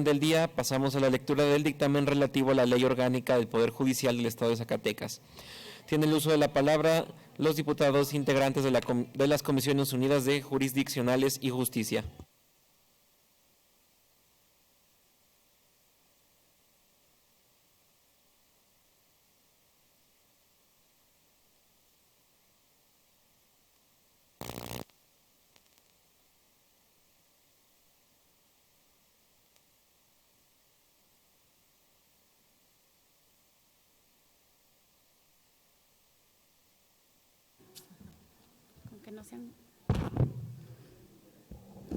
del día. Pasamos a la lectura del dictamen relativo a la Ley Orgánica del Poder Judicial del Estado de Zacatecas. Tienen el uso de la palabra los diputados integrantes de las Comisiones Unidas de Jurisdiccionales y Justicia.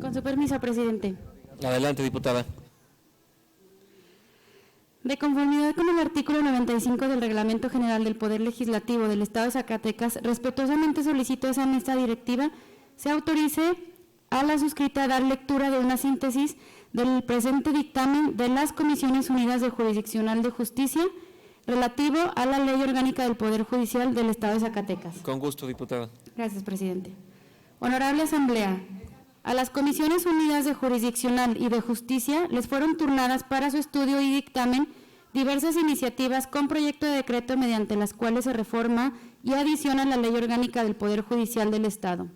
Con su permiso, presidente. Adelante, diputada. De conformidad con el artículo 95 del Reglamento General del Poder Legislativo del Estado de Zacatecas, respetuosamente solicito a esa mesa directiva se autorice a la suscrita a dar lectura de una síntesis del presente dictamen de las Comisiones Unidas de Jurisdiccional de Justicia relativo a la Ley Orgánica del Poder Judicial del Estado de Zacatecas. Con gusto, diputada. Gracias, presidente. Honorable Asamblea, a las Comisiones Unidas de Jurisdiccional y de Justicia les fueron turnadas para su estudio y dictamen diversas iniciativas con proyecto de decreto mediante las cuales se reforma y adiciona la Ley Orgánica del Poder Judicial del Estado.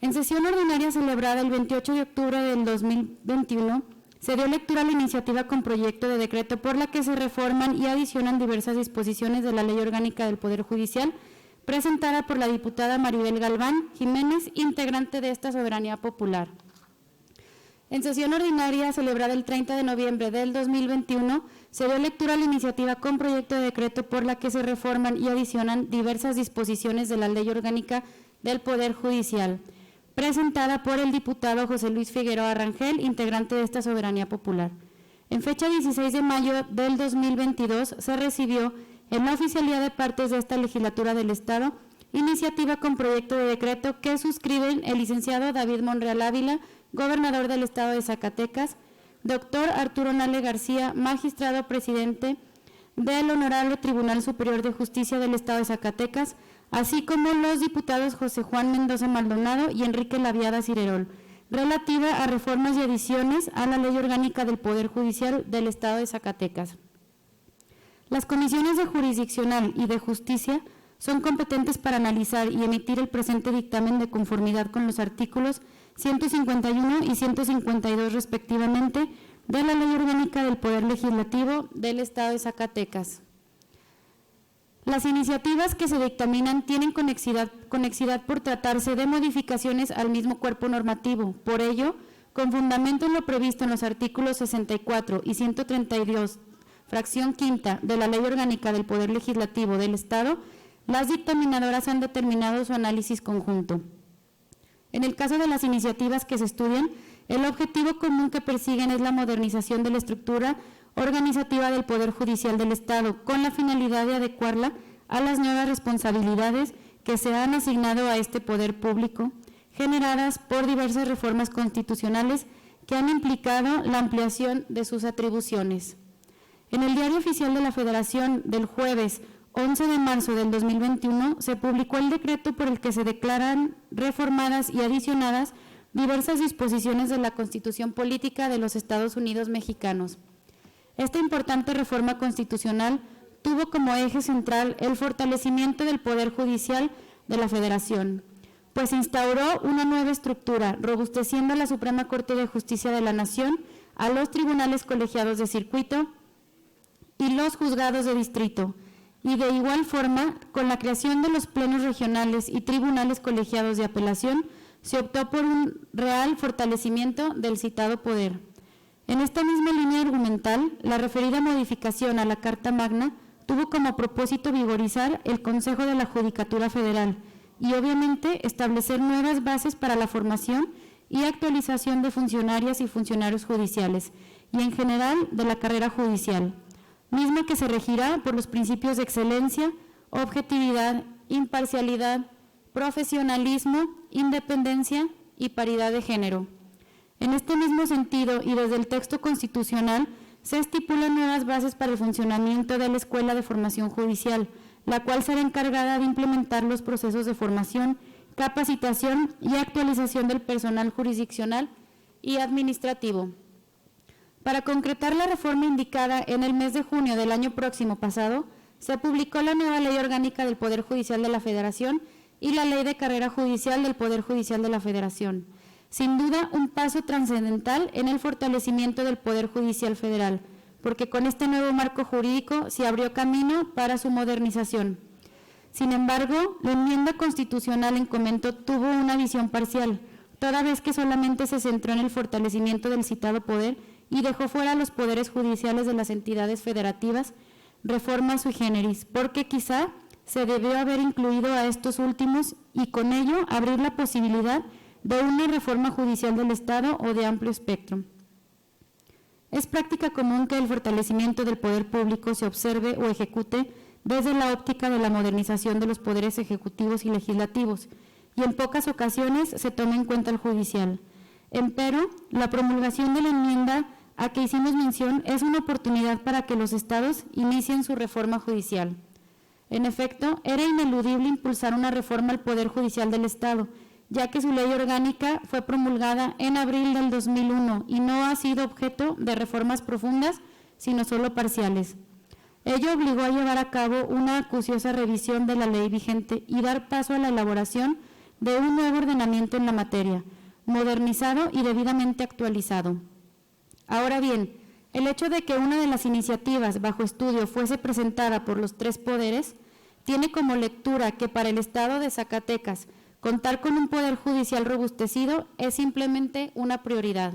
En sesión ordinaria celebrada el 28 de octubre del 2021, se dio lectura a la iniciativa con proyecto de decreto por la que se reforman y adicionan diversas disposiciones de la Ley Orgánica del Poder Judicial, presentada por la diputada Maribel Galván Jiménez, integrante de esta Soberanía Popular. En sesión ordinaria celebrada el 30 de noviembre del 2021, se dio lectura a la iniciativa con proyecto de decreto por la que se reforman y adicionan diversas disposiciones de la Ley Orgánica del Poder Judicial, presentada por el diputado José Luis Figueroa Rangel, integrante de esta Soberanía Popular. En fecha 16 de mayo del 2022 se recibió en la oficialía de partes de esta legislatura del Estado, iniciativa con proyecto de decreto que suscriben el licenciado David Monreal Ávila, gobernador del Estado de Zacatecas, doctor Arturo Nale García, magistrado presidente del Honorable Tribunal Superior de Justicia del Estado de Zacatecas, así como los diputados José Juan Mendoza Maldonado y Enrique Laviada Cirerol, relativa a reformas y adiciones a la Ley Orgánica del Poder Judicial del Estado de Zacatecas. Las comisiones de jurisdiccional y de justicia son competentes para analizar y emitir el presente dictamen de conformidad con los artículos 151 y 152 respectivamente de la Ley Orgánica del Poder Legislativo del Estado de Zacatecas. Las iniciativas que se dictaminan tienen conexidad por tratarse de modificaciones al mismo cuerpo normativo. Por ello, con fundamento en lo previsto en los artículos 64 y 132, fracción quinta de la Ley Orgánica del Poder Legislativo del Estado, las dictaminadoras han determinado su análisis conjunto. En el caso de las iniciativas que se estudian, el objetivo común que persiguen es la modernización de la estructura organizativa del Poder Judicial del Estado, con la finalidad de adecuarla a las nuevas responsabilidades que se han asignado a este poder público, generadas por diversas reformas constitucionales que han implicado la ampliación de sus atribuciones. En el Diario Oficial de la Federación del jueves 11 de marzo del 2021 se publicó el decreto por el que se declaran reformadas y adicionadas diversas disposiciones de la Constitución Política de los Estados Unidos Mexicanos. Esta importante reforma constitucional tuvo como eje central el fortalecimiento del Poder Judicial de la Federación, pues instauró una nueva estructura, robusteciendo a la Suprema Corte de Justicia de la Nación, a los tribunales colegiados de circuito y los juzgados de distrito, y de igual forma, con la creación de los plenos regionales y tribunales colegiados de apelación, se optó por un real fortalecimiento del citado poder. En esta misma línea argumental, la referida modificación a la Carta Magna tuvo como propósito vigorizar el Consejo de la Judicatura Federal y, obviamente, establecer nuevas bases para la formación y actualización de funcionarias y funcionarios judiciales y, en general, de la carrera judicial, misma que se regirá por los principios de excelencia, objetividad, imparcialidad, profesionalismo, independencia y paridad de género. En este mismo sentido y desde el texto constitucional se estipulan nuevas bases para el funcionamiento de la Escuela de Formación Judicial, la cual será encargada de implementar los procesos de formación, capacitación y actualización del personal jurisdiccional y administrativo. Para concretar la reforma indicada en el mes de junio del año próximo pasado, se publicó la nueva Ley Orgánica del Poder Judicial de la Federación y la Ley de Carrera Judicial del Poder Judicial de la Federación. Sin duda, un paso trascendental en el fortalecimiento del Poder Judicial Federal, porque con este nuevo marco jurídico se abrió camino para su modernización. Sin embargo, la enmienda constitucional en comento tuvo una visión parcial, toda vez que solamente se centró en el fortalecimiento del citado poder y dejó fuera los poderes judiciales de las entidades federativas, reforma sui generis, porque quizá se debió haber incluido a estos últimos y con ello abrir la posibilidad de una reforma judicial del Estado o de amplio espectro. Es práctica común que el fortalecimiento del poder público se observe o ejecute desde la óptica de la modernización de los poderes ejecutivos y legislativos, y en pocas ocasiones se toma en cuenta el judicial. Empero, la promulgación de la enmienda a que hicimos mención es una oportunidad para que los estados inicien su reforma judicial. En efecto, era ineludible impulsar una reforma al Poder Judicial del Estado, ya que su ley orgánica fue promulgada en abril del 2001 y no ha sido objeto de reformas profundas, sino solo parciales. Ello obligó a llevar a cabo una acuciosa revisión de la ley vigente y dar paso a la elaboración de un nuevo ordenamiento en la materia, modernizado y debidamente actualizado. Ahora bien, el hecho de que una de las iniciativas bajo estudio fuese presentada por los tres poderes tiene como lectura que para el Estado de Zacatecas contar con un poder judicial robustecido es simplemente una prioridad.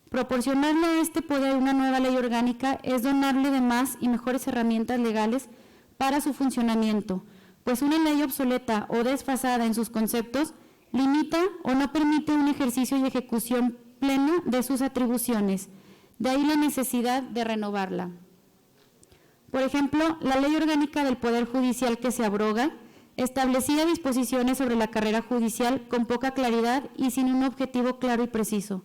Proporcionarle a este poder una nueva ley orgánica es donarle de más y mejores herramientas legales para su funcionamiento, pues una ley obsoleta o desfasada en sus conceptos limita o no permite un ejercicio y ejecución plena de sus atribuciones. De ahí la necesidad de renovarla. Por ejemplo, la Ley Orgánica del Poder Judicial que se abroga establecía disposiciones sobre la carrera judicial con poca claridad y sin un objetivo claro y preciso.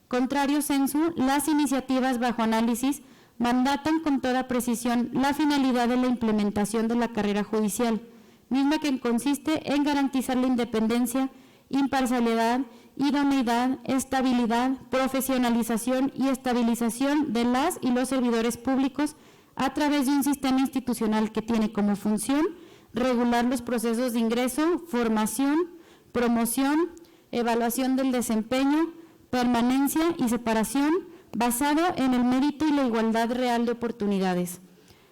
Contrario sensu, las iniciativas bajo análisis mandatan con toda precisión la finalidad de la implementación de la carrera judicial, misma que consiste en garantizar la independencia, imparcialidad, idoneidad, estabilidad, profesionalización y estabilización de las y los servidores públicos a través de un sistema institucional que tiene como función regular los procesos de ingreso, formación, promoción, evaluación del desempeño, permanencia y separación basado en el mérito y la igualdad real de oportunidades.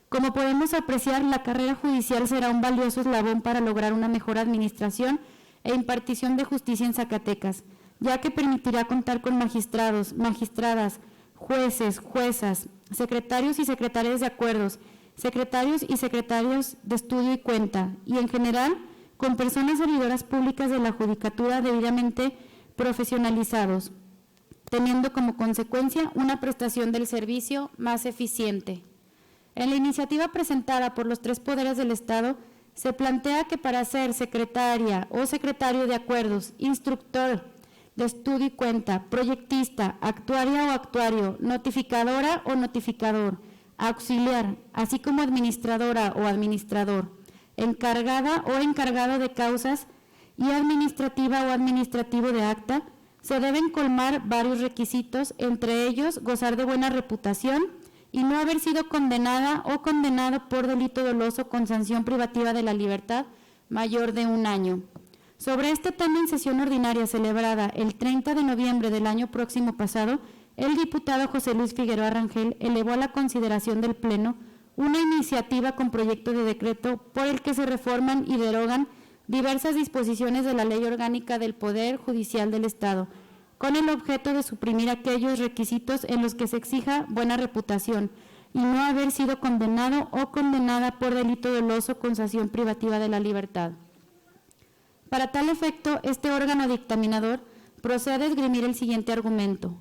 Como podemos apreciar, la carrera judicial será un valioso eslabón para lograr una mejor administración e impartición de justicia en Zacatecas, ya que permitirá contar con magistrados, magistradas, jueces, juezas, secretarios y secretarias de acuerdos, secretarios y secretarios de estudio y cuenta, y en general con personas servidoras públicas de la judicatura debidamente profesionalizados, teniendo como consecuencia una prestación del servicio más eficiente. En la iniciativa presentada por los tres poderes del Estado, se plantea que para ser secretaria o secretario de acuerdos, instructor de estudio y cuenta, proyectista, actuaria o actuario, notificadora o notificador, auxiliar, así como administradora o administrador, encargada o encargado de causas y administrativa o administrativo de acta, se deben colmar varios requisitos, entre ellos gozar de buena reputación y no haber sido condenada o condenado por delito doloso con sanción privativa de la libertad mayor de 1 año. Sobre este tema, en sesión ordinaria celebrada el 30 de noviembre del año próximo pasado, el diputado José Luis Figueroa Rangel elevó a la consideración del Pleno una iniciativa con proyecto de decreto por el que se reforman y derogan diversas disposiciones de la Ley Orgánica del Poder Judicial del Estado, con el objeto de suprimir aquellos requisitos en los que se exija buena reputación y no haber sido condenado o condenada por delito doloso con sanción privativa de la libertad. Para tal efecto, este órgano dictaminador procede a esgrimir el siguiente argumento.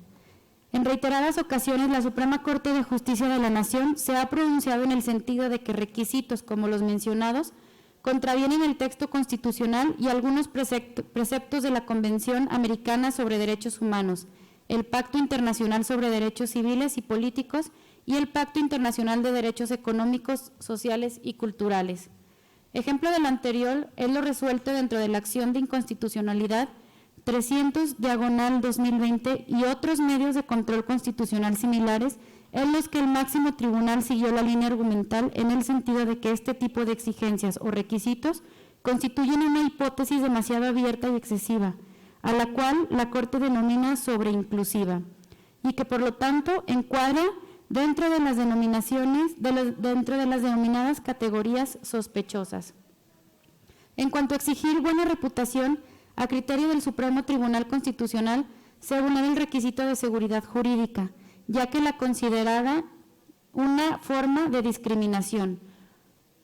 En reiteradas ocasiones, la Suprema Corte de Justicia de la Nación se ha pronunciado en el sentido de que requisitos como los mencionados contravienen el texto constitucional y algunos preceptos de la Convención Americana sobre Derechos Humanos, el Pacto Internacional sobre Derechos Civiles y Políticos y el Pacto Internacional de Derechos Económicos, Sociales y Culturales. Ejemplo de lo anterior es lo resuelto dentro de la acción de inconstitucionalidad 300/2020 y otros medios de control constitucional similares, en los que el máximo tribunal siguió la línea argumental en el sentido de que este tipo de exigencias o requisitos constituyen una hipótesis demasiado abierta y excesiva, a la cual la Corte denomina sobreinclusiva, y que por lo tanto encuadra dentro de las denominadas categorías sospechosas. En cuanto a exigir buena reputación, a criterio del Supremo Tribunal Constitucional se vulnera el requisito de seguridad jurídica, ya que la considerada una forma de discriminación,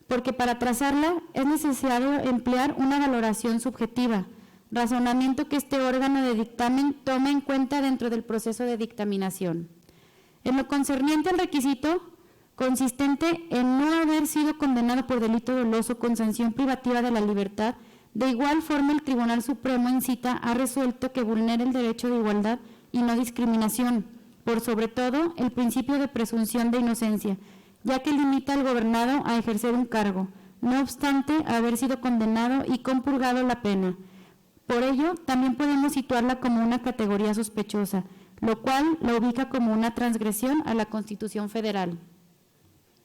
porque para trazarla es necesario emplear una valoración subjetiva, razonamiento que este órgano de dictamen toma en cuenta dentro del proceso de dictaminación. En lo concerniente al requisito consistente en no haber sido condenado por delito doloso con sanción privativa de la libertad, de igual forma el Tribunal Supremo en cita ha resuelto que vulnera el derecho de igualdad y no discriminación, por sobre todo el principio de presunción de inocencia, ya que limita al gobernado a ejercer un cargo, no obstante haber sido condenado y compurgado la pena. Por ello, también podemos situarla como una categoría sospechosa, lo cual la ubica como una transgresión a la Constitución Federal.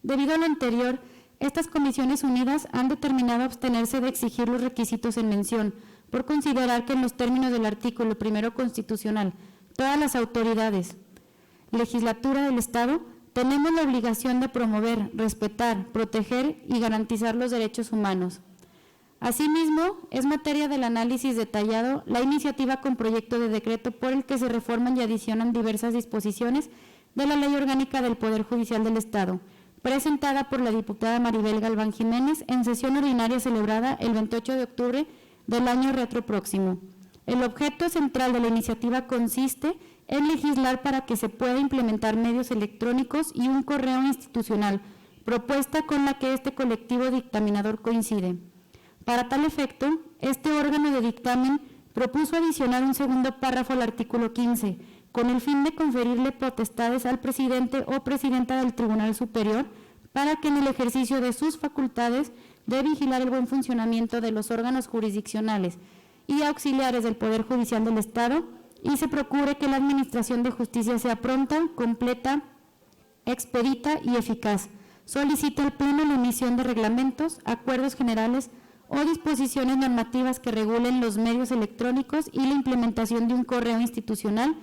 Debido a lo anterior, estas comisiones unidas han determinado abstenerse de exigir los requisitos en mención, por considerar que en los términos del artículo 1 constitucional, todas las autoridades, legislatura del Estado, tenemos la obligación de promover, respetar, proteger y garantizar los derechos humanos. Asimismo, es materia del análisis detallado la iniciativa con proyecto de decreto por el que se reforman y adicionan diversas disposiciones de la Ley Orgánica del Poder Judicial del Estado, presentada por la diputada Maribel Galván Jiménez en sesión ordinaria celebrada el 28 de octubre del año retropróximo. El objeto central de la iniciativa consiste en legislar para que se pueda implementar medios electrónicos y un correo institucional, propuesta con la que este colectivo dictaminador coincide. Para tal efecto, este órgano de dictamen propuso adicionar un segundo párrafo al artículo 15, con el fin de conferirle potestades al presidente o presidenta del Tribunal Superior para que en el ejercicio de sus facultades de vigilar el buen funcionamiento de los órganos jurisdiccionales y auxiliares del Poder Judicial del Estado y se procure que la administración de justicia sea pronta, completa, expedita y eficaz. Solicita al Pleno la emisión de reglamentos, acuerdos generales o disposiciones normativas que regulen los medios electrónicos y la implementación de un correo institucional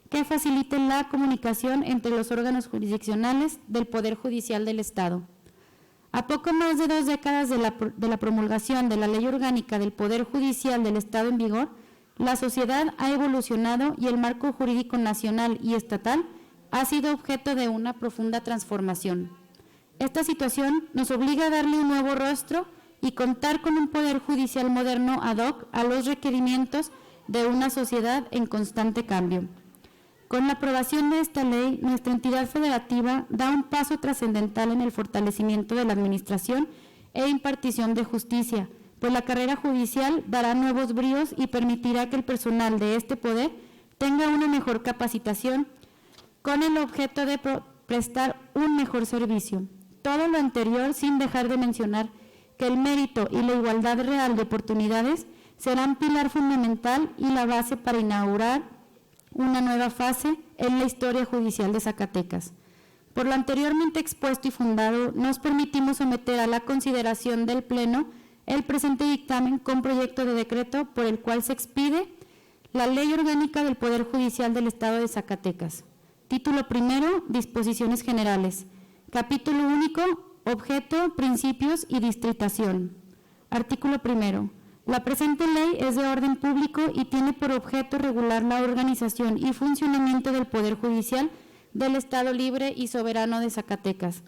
que facilite la comunicación entre los órganos jurisdiccionales del Poder Judicial del Estado. A poco más de 2 décadas de la promulgación de la Ley Orgánica del Poder Judicial del Estado en vigor, la sociedad ha evolucionado y el marco jurídico nacional y estatal ha sido objeto de una profunda transformación. Esta situación nos obliga a darle un nuevo rostro y contar con un poder judicial moderno ad hoc a los requerimientos de una sociedad en constante cambio. Con la aprobación de esta ley, nuestra entidad federativa da un paso trascendental en el fortalecimiento de la administración e impartición de justicia, pues la carrera judicial dará nuevos bríos y permitirá que el personal de este poder tenga una mejor capacitación con el objeto de prestar un mejor servicio. Todo lo anterior sin dejar de mencionar que el mérito y la igualdad real de oportunidades serán pilar fundamental y la base para inaugurar una nueva fase en la historia judicial de Zacatecas. Por lo anteriormente expuesto y fundado, nos permitimos someter a la consideración del Pleno el presente dictamen con proyecto de decreto por el cual se expide la Ley Orgánica del Poder Judicial del Estado de Zacatecas. Título primero, Disposiciones Generales. Capítulo único, Objeto, Principios y Distritación. Artículo primero. La presente ley es de orden público y tiene por objeto regular la organización y funcionamiento del Poder Judicial del Estado Libre y Soberano de Zacatecas.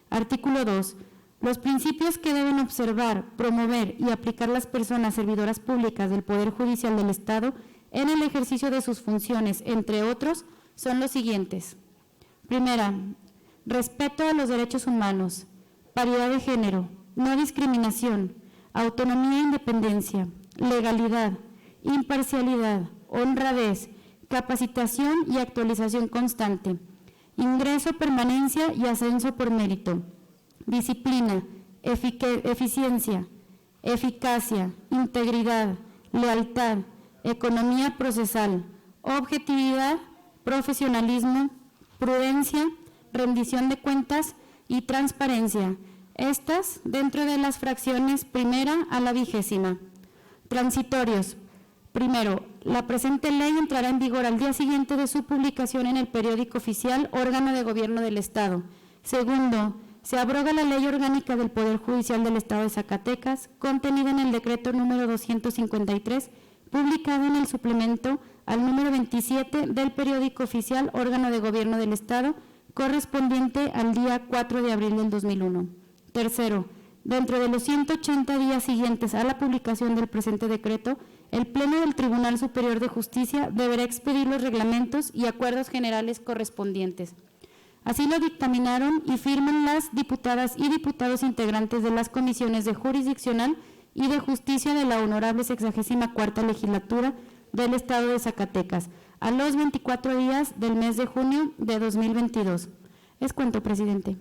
Artículo 2. Los principios que deben observar, promover y aplicar las personas servidoras públicas del Poder Judicial del Estado en el ejercicio de sus funciones, entre otros, son los siguientes. Primera, respeto a los derechos humanos, paridad de género, no discriminación, autonomía e independencia, legalidad, imparcialidad, honradez, capacitación y actualización constante, ingreso, permanencia y ascenso por mérito, disciplina, eficiencia, eficacia, integridad, lealtad, economía procesal, objetividad, profesionalismo, prudencia, rendición de cuentas y transparencia, estas dentro de las fracciones primera a la 20ª. Transitorios. Primero, la presente ley entrará en vigor al día siguiente de su publicación en el periódico oficial, órgano de gobierno del Estado. Segundo, se abroga la Ley Orgánica del Poder Judicial del Estado de Zacatecas, contenida en el decreto número 253, publicado en el suplemento al número 27 del periódico oficial, órgano de gobierno del Estado, correspondiente al día 4 de abril del 2001. Tercero, dentro de los 180 días siguientes a la publicación del presente decreto, el Pleno del Tribunal Superior de Justicia deberá expedir los reglamentos y acuerdos generales correspondientes. Así lo dictaminaron y firman las diputadas y diputados integrantes de las comisiones de Jurisdiccional y de Justicia de la Honorable 64ª Legislatura del Estado de Zacatecas, a los 24 días del mes de junio de 2022. Es cuanto, presidente.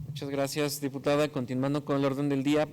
Muchas gracias, diputada. Continuando con el orden del día.